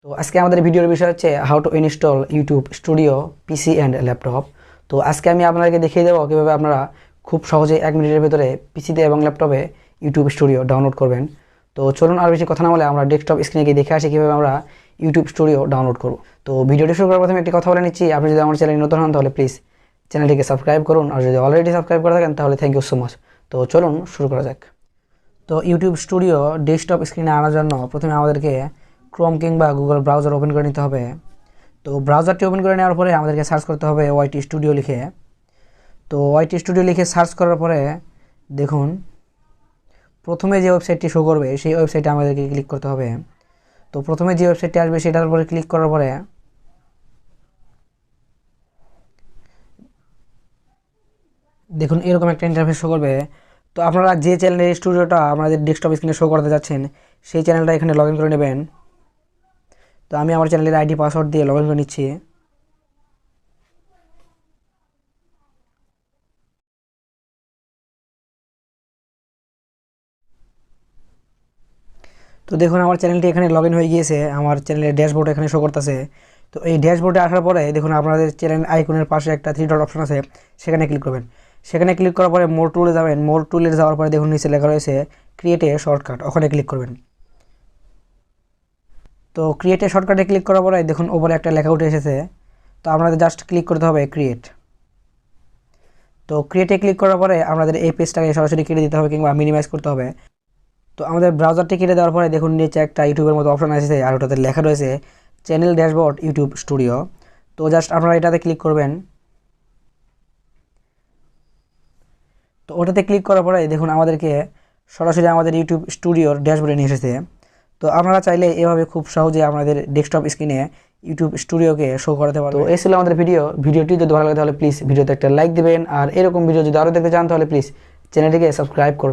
তো আজকে আমাদের ভিডিওর বিষয় হচ্ছে how to install YouTube studio PC and laptop. তো আজকে আমি আপনাদেরকে দেখিয়ে দেবো কীভাবে আপনারা খুব সহজে 1 মিনিটের ভিতরে পিসিতে এবং ল্যাপটপে ইউটিউব স্টুডিও ডাউনলোড করবেন। তো চলুন আর বেশি কথা না বলে আমরা ডেস্কটপ স্ক্রিনে গিয়ে দেখে আসি কীভাবে আমরা ইউটিউব স্টুডিও ডাউনলোড করব। তো ভিডিওটি শুরু করার প্রথমে একটি কথা বলে নিচ্ছি, আপনি যদি আমার চ্যানেলে নতুন হন তাহলে প্লিজ চ্যানেলটিকে সাবস্ক্রাইব করুন, আর যদি অলরেডি সাবস্ক্রাইব করে থাকেন তাহলে থ্যাংক ইউ সো মাচ। তো চলুন শুরু করা যাক। তো ইউটিউব স্টুডিও ডেস্কটপ স্ক্রিনে আনার জন্য প্রথমে আমাদেরকে ক্রোম কিংবা গুগল ব্রাউজার ওপেন করে নিতে হবে। তো ব্রাউজারটি ওপেন করে নেওয়ার পরে আমাদেরকে সার্চ করতে হবে ওয়াইটি স্টুডিও লিখে। তো ওয়াইটি স্টুডিও লিখে সার্চ করার পরে দেখুন প্রথমে যে ওয়েবসাইটটি শো করবে সেই ওয়েবসাইটে আমাদেরকে ক্লিক করতে হবে। তো প্রথমে যে ওয়েবসাইটটি আসবে সেটার উপরে ক্লিক করার পরে দেখুন এরকম একটা ইন্টারফেস শো করবে। তো আপনারা যে চ্যানেলের স্টুডিওটা আমাদের ডেস্কটপ স্ক্রিনে শো করতে যাচ্ছেন সেই চ্যানেলটা এখানে লগ ইন করে নেবেন। তো আমি আমার চ্যানেলের আইডি পাসওয়ার্ড দিয়ে লগ ইন করে নিচ্ছি। তো দেখুন আমার চ্যানেলটি এখানে লগ ইন হয়ে গিয়েছে, আমার চ্যানেলের ড্যাশবোর্ড এখানে শো করতেছে। তো এই ড্যাশবোর্ডে আসার পরে দেখুন আপনাদের চ্যানেল আইকনের পাশে একটা 3 ডট অপশন আছে, সেখানে ক্লিক করবেন। সেখানে ক্লিক করার পরে মোর টুলে যাবেন। মোর টুলে যাওয়ার পরে দেখুন নিচে লেখা রয়েছে ক্রিয়েট এ শর্টকাট, ওখানে ক্লিক করবেন। তো ক্রিয়েট এ শর্টকাটে ক্লিক করার পরে দেখুন ওপরে একটা লেখা উঠে এসেছে। তো আপনাদের জাস্ট ক্লিক করতে হবে ক্রিয়েট। তো ক্রিয়েটে ক্লিক করার পরে আপনাদের এই পেজটাকে সরাসরি কেটে দিতে হবে কিংবা মিনিমাইজ করতে হবে। তো আমাদের ব্রাউজারটি কেটে দেওয়ার পরে দেখুন নিচে একটা ইউটিউবের মতো অপশন আসছে, আর ওটাতে লেখা রয়েছে চ্যানেল ড্যাশবোর্ড ইউটিউব স্টুডিও। তো জাস্ট আপনারা এটাতে ক্লিক করবেন। তো ওটাতে ক্লিক করার পরে দেখুন আমাদেরকে সরাসরি আমাদের ইউটিউব স্টুডিওর ড্যাশবোর্ডে নিয়ে এসেছে। তো আপনারা চাইলে এভাবে খুব সহজে আমাদের ডেস্কটপ স্ক্রিনে ইউটিউব স্টুডিওকে শো করাতে পারবেন। তো এই ছিল আমাদের ভিডিওটি যদি ভালো লাগে তাহলে প্লিজ ভিডিওতে একটা লাইক দিবেন, আর এরকম ভিডিও যদি আরও দেখতে চান তাহলে প্লিজ চ্যানেলটিকে সাবস্ক্রাইব করবেন।